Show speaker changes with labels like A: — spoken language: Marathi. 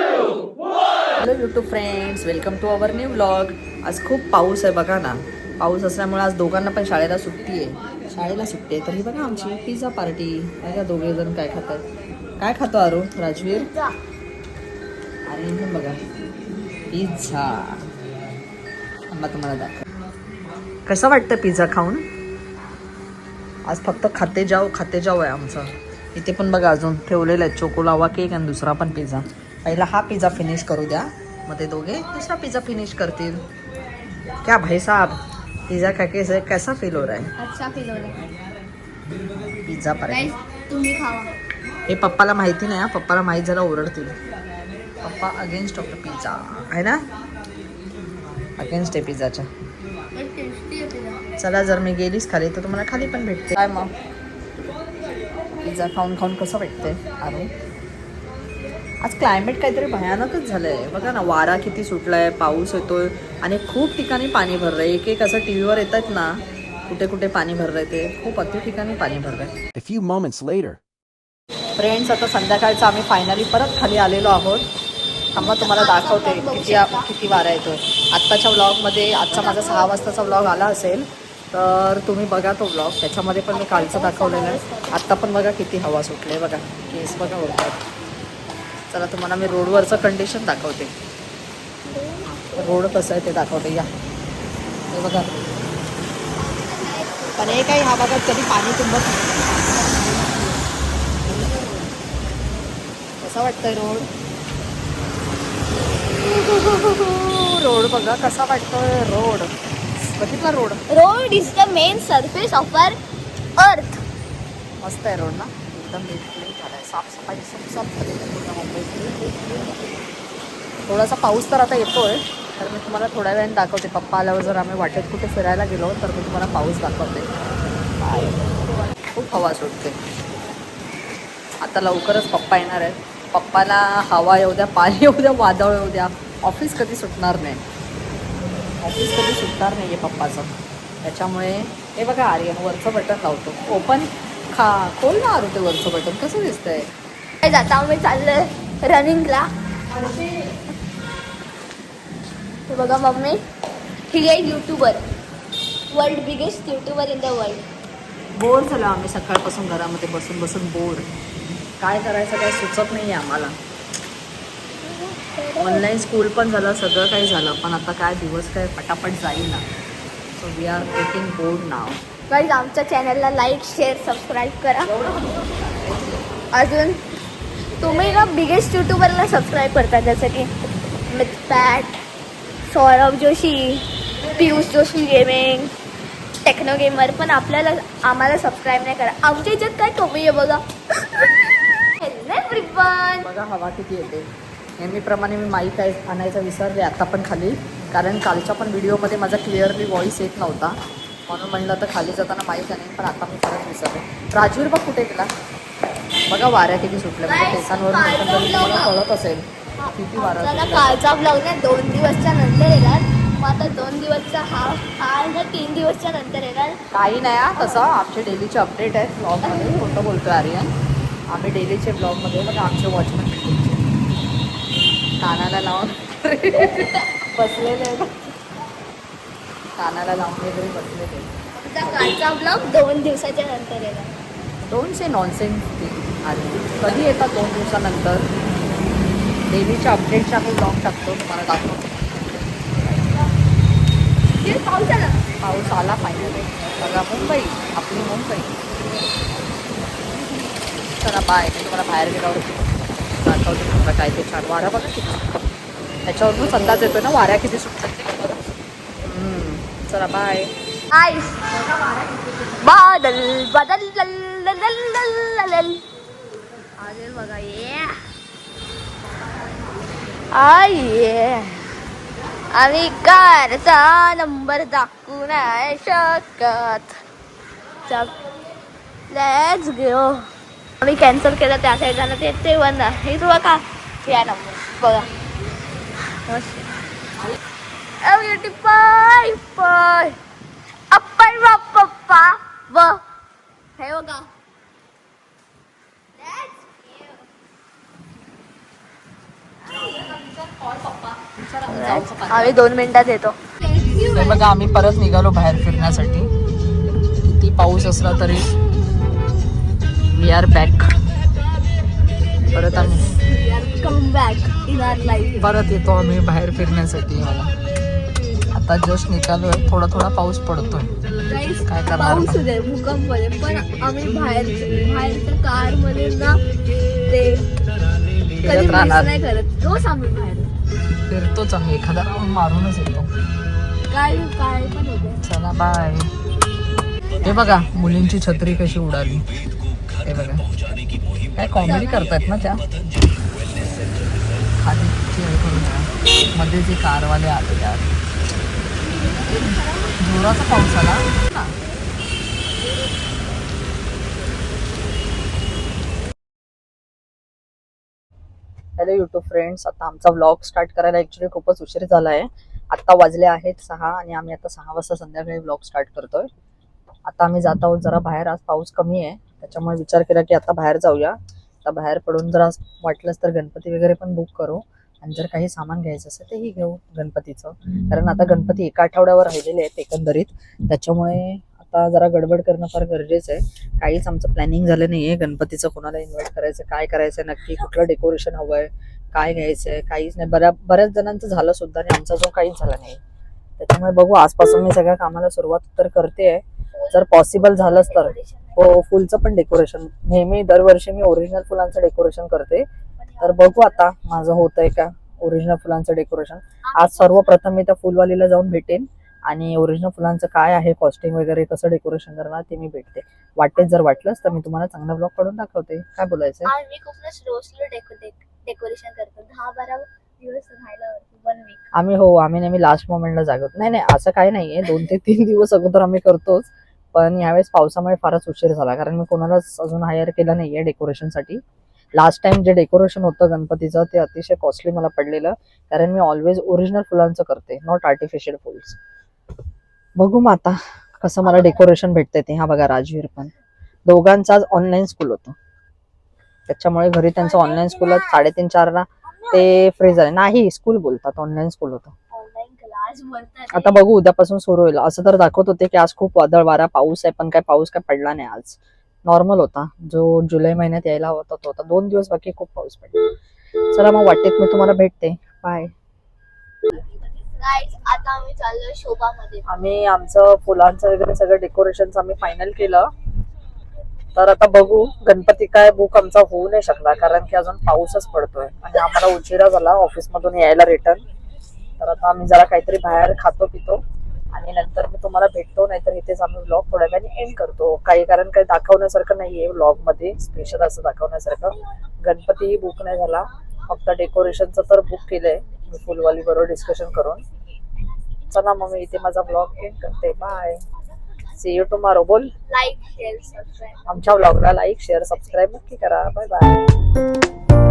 A: Hello YouTube friends, welcome to our new vlog. आज खूप पाऊस आहे बघा ना. पाऊस असल्यामुळे आज दोघांना पण शाळेला सुट्टी आहे. तर ही बघा आमची पिझ्झा पार्टी. बघा दोघे जण काय खातात. काय खातो आरू? राजवीर आणि हे बघा पिझ्झा. आम्हा तुम्हाला दाखव कसं वाटतं पिझ्झा खाऊन. आज फक्त खाते जाऊ आहे आमचं. इथे पण बघा अजून ठेवलेलं आहे चोकोलावा केक आणि दुसरा पण पिझ्झा. पहिला हा पिझ्झा फिनिश करू द्या, मग ते दोघे दुसरा पिझ्झा फिनिश करतील. क्या भाई साहब, पिझ्झा खाके से कैसा फील हो रहा है?
B: अच्छा फील हो रहा है.
A: Pizza party.
B: तुम्ही खावा.
A: हे पप्पाला माहिती नाही. पप्पाला माहीत झालं ओरडतील. पप्पा अगेन्स्ट ऑफ द पिझ्झा आहे ना, अगेन्स्ट आहे पिझ्झाच्या. चला, जर मी गेलीच खाली तर तुम्हाला खाली पण भेटते. काय मग पिझ्झा खाऊन कसं भेटते अरे? आज क्लायमेट काहीतरी भयानकच झालंय बघा ना. वारा किती सुटलाय, पाऊस येतोय आणि खूप ठिकाणी पाणी भरलंय. एक असं टीव्हीवर येतात ना, कुठे कुठे पाणी भरलंय. ते खूप अति ठिकाणी पाणी भरलंय.
C: A few moments later.
A: Friends, आता संध्याकाळचं आम्ही फायनली परत खाली आलेलो आहोत. थांबा तुम्हाला दाखवते किती वारा येतोय. आत्ताच्या व्लॉगमध्ये, आजचा माझा 6 वाजताचा व्लॉग आला असेल तर तुम्ही बघा तो व्लॉग. त्याच्यामध्ये पण मी कालचं दाखवलेलं आहे. आत्ता पण बघा किती हवा सुटली आहे. बघा केस बघा उडतात. चला तुम्हाला मी रोडवरचं कंडिशन दाखवते. रोड कसं आहे ते दाखवते. या हे बघा. पण हे काही ह्या भागात कधी पाणी तुंबत नाही. कसं वाटतंय रोड बघा कसा वाटतोय. रोड बघितला road.
B: Road is the main surface of our earth.
A: मस्त आहे रोड ना, एकदम नीटली झालाय. साफसफाई साफ झालेली आहे पूर्ण मुंबईत. थोडासा पाऊस तर आता येतोय, तर मी तुम्हाला थोड्या वेळाने दाखवते. पप्पा आल्यावर जर आम्ही वाटेत कुठे फिरायला गेलो तर मी तुम्हाला पाऊस दाखवते. खूप हवा सुटते. आता लवकरच पप्पा येणार आहेत. पप्पाला हवा येऊ द्या, पाणी येऊ द्या, वादळ येऊ द्या, ऑफिस कधी सुटणार नाही आहे पप्पाचं. त्याच्यामुळे हे बघा आर्यन वरचं बटन लावतो. ओपन खोल ना आरू ते वरचं बटन. कसं दिसतंय?
B: जाता आम्ही चाललोय रनिंगला. बघा मम्मी, ही आहे YouTuber, world biggest YouTuber in the world.
A: Bore झालो आम्ही सकाळपासून घरामध्ये बसून बोर. काय करायचं काय सुचत नाही आहे आम्हाला. ऑनलाईन स्कूल पण झालं, सगळं काही झालं, पण आता काय दिवस काय पटापट जाईल ना. So we are getting board now.
B: Guys, आमच्या चॅनलला लाईक, शेअर, सबस्क्राईब करा. अजून तुम्ही ना बिगेस्ट यूट्यूबरला सबस्क्राईब करता, जसं की Mythpat, Saurabh Joshi, Piyush Joshi gaming, techno gamer. पण आम्हाला सबस्क्राईब नाही करा. आमच्या याच्यात काय कमी आहे बघा. Hello everyone.
A: बघा हवा किती येते. नेहमीप्रमाणे मी माईक आणायचं विसरले आता पण खाली, कारण कालच्या पण व्हिडिओमध्ये माझा क्लिअरली व्हॉईस येत नव्हता. म्हणून म्हणलं तर खाली जाताना माईक आणेन, पण आता मी परत विसरले. राजवीर बघ कुठे गेला. बघा वाऱ्या किती सुटल्या. म्हणजे केसांवरून तुम्हाला कळत असेल किती वारा.
B: कालचा ब्लॉग ना 2 दिवसच्या नंतर येणार. मग आता 2 दिवसचा हा 3 दिवसच्या नंतर येणार.
A: काही नाही हा, तसं आमचे डेलीचे अपडेट आहेत ब्लॉगमध्ये. खोटं बोलतो आर्यन. आम्ही डेलीचे ब्लॉगमध्ये बघा आमचे वॉचमॅन बिल्डिंगचे कानाला लावून बसलेले. कानाला लावून वगैरे बसलेले.
B: कालचा ब्लॉग 2 दिवसाच्या नंतर येणार.
A: 2 नॉनसेन्स आले. कधी येतात 2 दिवसानंतर? डेलीच्या अपडेटचे आम्ही ब्लॉग टाकतो, तुम्हाला दाखवतो. पाऊस आला पाहिजे. बघा मुंबई, आपली मुंबई. चला बाय. मी तुम्हाला बाहेर गेल्यावर दाखवतो तुम्हाला काय ते छान. वारा बघा किती, त्याच्यावरूनच अंदाज येतोय ना वाऱ्या किती सुटतात ते. चला बाय.
B: बादल बदल आगे बघा. ये आम्ही कारचा नंबर दाखवू नाही शकत. Let's go. आम्ही कॅन्सल केलं त्या साईडला. ते बंद. हे तुला का या नंबर बघा. पाय पाय अप्पा पप्पा व हे बघा. आम्ही 2 मिनिटात येतो.
A: तर बघा आम्ही परत निघालो बाहेर फिरण्यासाठी. किती पाऊस असला तरी वी आर बॅक. परत आम्ही
B: come back in our life.
A: परत येतो आम्ही बाहेर फिरण्यासाठी. आता जस्ट निघालोय. थोडा थोडा पाऊस पडतोय. काय करणार
B: पाऊस दे भूकंप दे पण आम्ही बाहेरच्या कार मध्ये ना ते कधी
A: फिरत राहणार.
B: नाही करत. रोज आम्ही बाहेर
A: फिरतोच आम्ही. एखादा राऊंड मारूनच येतो.
B: काय काय पण होते.
A: चला बाय. हे बघा मुलींची छत्री कशी उडाली. हे बघा काय कॉमेडी करतायत ना त्या. खाली चेअर करून मध्ये जे कारवाले आले यार. जोराचा पाऊस आला ना. Hello YouTube friends. आता आमचा व्लॉग स्टार्ट करायला ॲक्च्युली खूपच उशीर झाला आहे. आत्ता वाजले आहेत 6 आणि आम्ही आता 6 वाजता संध्याकाळी व्लॉग स्टार्ट करतोय. आता आम्ही जात आहोत जरा बाहेर. आज पाऊस कमी आहे त्याच्यामुळे विचार केला की आता बाहेर जाऊया. आता बाहेर पडून जरा वाटलंच तर गणपती वगैरे पण बुक करू आणि जर काही सामान घ्यायचं असेल तेही घेऊ गणपतीचं. कारण आता गणपती एका आठवड्यावर राहिलेले आहेत एकंदरीत. त्याच्यामुळे आता जरा गडबड करणं फार गरजेचं आहे. काहीच आमचं प्लॅनिंग झालं नाहीये गणपतीचं. कोणाला इन्व्हाइट करायचं, काय करायचं नक्की, कुठलं डेकोरेशन हवंय, काय घ्यायचंय, काहीच नाही. बऱ्याच जणांचं झालं सुद्धा आणि आमचा जो काहीच झाला नाही. त्याच्यामुळे बघू आजपासून मी सगळ्या कामाला सुरुवात तर करते. जर पॉसिबल झालंच तर हो फुलचं पण डेकोरेशन. नेहमी दरवर्षी मी ओरिजिनल फुलांचं डेकोरेशन करते. तर बघू आता माझं होतंय का ओरिजिनल फुलांचं डेकोरेशन. आज सर्वप्रथम मी त्या फुलवालीला जाऊन भेटेन आणि ओरिजिनल फुलांचं काय आहे कॉस्टिंग वगैरे कसं डेकोरेशन करणार ते मी भेटते. वाटेत जर वाटलंच तर मी तुम्हाला चांगला ब्लॉग काढून दाखवते. काय बोलायचं.
B: आम्ही खूप डेकोरेशन करतो. 10-12 दिवस राहायला 1 वीक.
A: आम्ही नेहमी लास्ट मोमेंटला जागतो. नाही असं काही नाहीये. 2 ते 3 दिवस अगोदर आम्ही करतोच. पण यावेळेस पावसामुळे फारच उशीर झाला कारण मी कोणालाच अजून हायर केलं नाहीये डेकोरेशनसाठी. लास्ट टाइम जे डेकोरेशन होतं गणपतीचं ते अतिशय कॉस्टली मला पडलेलं कारण मी ऑलवेज ओरिजिनल फुलांचं करते, नॉट आर्टिफिशियल फुल्स. बघू मग आता कसं मला डेकोरेशन भेटतंय ते. हा बघा राजवीर पण. दोघांचं आज ऑनलाईन स्कूल होतं त्याच्यामुळे घरी त्यांचं ऑनलाईन स्कूल 3:30-4 ला ते फ्री झाले. नाही स्कूल बोलतात, ऑनलाईन स्कूल होतं.
B: ऑनलाईन क्लास बोलतात.
A: आता बघू उद्यापासून सुरू होईल. असं तर दाखवत होते की आज खूप वादळ वारा पाऊस आहे पण काय पाऊस काय पडला नाही. आज नॉर्मल होता. जो जुलै महिन्यात यायला होता तो होता. 2 दिवस बाकी खूप पाऊस पडला. चला मग वाटेत मी तुम्हाला भेटते. बाय.
B: गाईज आता आम्ही चाललोय शोभामध्ये.
A: आम्ही आमचं फुलांचं वगैरे सगळं डेकोरेशनचं आम्ही फायनल केलं. तर आता बघू गणपती काय बुक आमचा होऊ नाही शकला कारण की अजून पाऊसच पडतोय आणि आम्हाला उशिरा झाला ऑफिसमधून यायला रिटर्न. तर आता आम्ही जरा काहीतरी बाहेर खातो पितो आणि नंतर मी तुम्हाला भेटतो. नाहीतर इथेच आम्ही व्लॉग थोड्या वेळाने एंड करतो. कारण काही दाखवण्यासारखं नाहीये व्लॉग मध्ये स्पेशल असं दाखवण्यासारखं. गणपतीही बुक नाही झाला. फक्त डेकोरेशनचं तर बुक केलंय मी फुलवाली बरोबर डिस्कशन करून. चला मग मी इथे माझा व्लॉग एंड करते. बाय. See you tomorrow. बोल.
B: Like share subscribe.
A: आमच्या व्लॉगला लाईक शेअर सबस्क्राईब नक्की करा. Bye bye.